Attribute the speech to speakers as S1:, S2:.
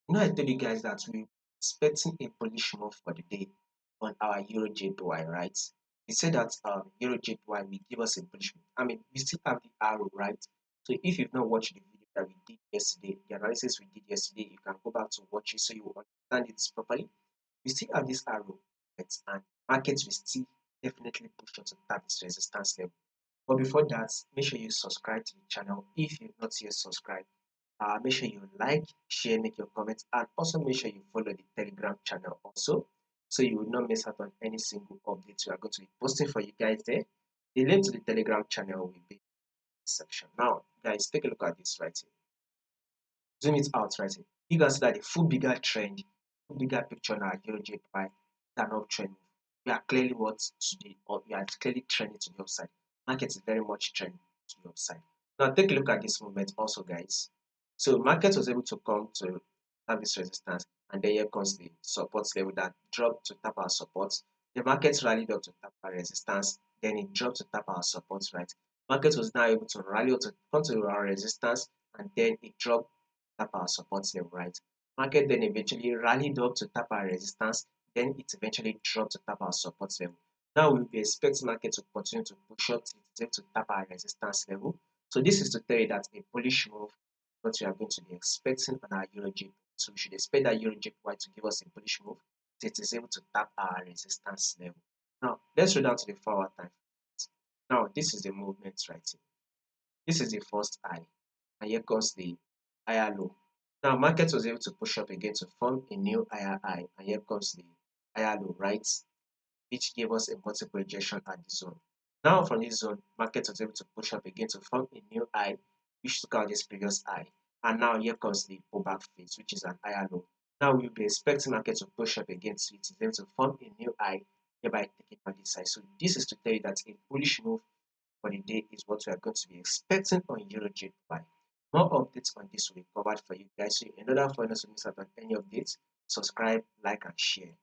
S1: I told you guys that we're expecting a bullish move for the day on our EURJPY, right? We said that EURJPY will give us a bullish move. I mean, we still have the arrow, right? So if you've not watched the video that we did yesterday, the analysis we did yesterday, you can go back to watch it so you will understand it properly. We still have this arrow, right? And markets will still definitely push us to tap this resistance level. But before that, make sure you subscribe to the channel if you've not yet subscribed. Make sure you like, share, make your comments, and also make sure you follow the Telegram channel also, so you will not miss out on any single updates we are going to be posting for you guys there. The link to the Telegram channel will be in the section. Now, guys, take a look at this right here. Zoom it out right here. You can see that the full bigger trend, full bigger picture now, EURJPY, is an uptrend move. We are clearly what today, or we are clearly trending to the upside. Market is very much trending to the upside. Now, take a look at this movement also, guys. So, market was able to come to have this resistance, and then here comes the support level that dropped to tap our support. The market rallied up to tap our resistance, then it dropped to tap our support, right? Market was now able to rally up to come to our resistance, and then it dropped tap our support level, right? Market then eventually rallied up to tap our resistance, then it eventually dropped to tap our support level. Now we'll be expecting market to continue to push up till it's able to tap our resistance level. So this is to tell you that a bullish move what we are going to be expecting on our EURJPY. So we should expect that EURJPY to give us a bullish move till it is able to tap our resistance level. Now let's roll down to the forward time. Now this is the movement right here. This is the first high, and here comes the higher low. Now market was able to push up again to form a new higher high, and here comes the higher low, right? Which gave us a multiple rejection at the zone. Now from this zone, market was able to push up again to form a new high, which took out this previous high. And now here comes the pullback phase, which is an higher low. Now we'll be expecting market to push up again so it is able to form a new high, thereby taking on this side. So this is to tell you that a bullish move for the day is what we are going to be expecting on EURJPY. More updates on this will be covered for you guys. So in order for us to miss out on any updates, subscribe, like, and share.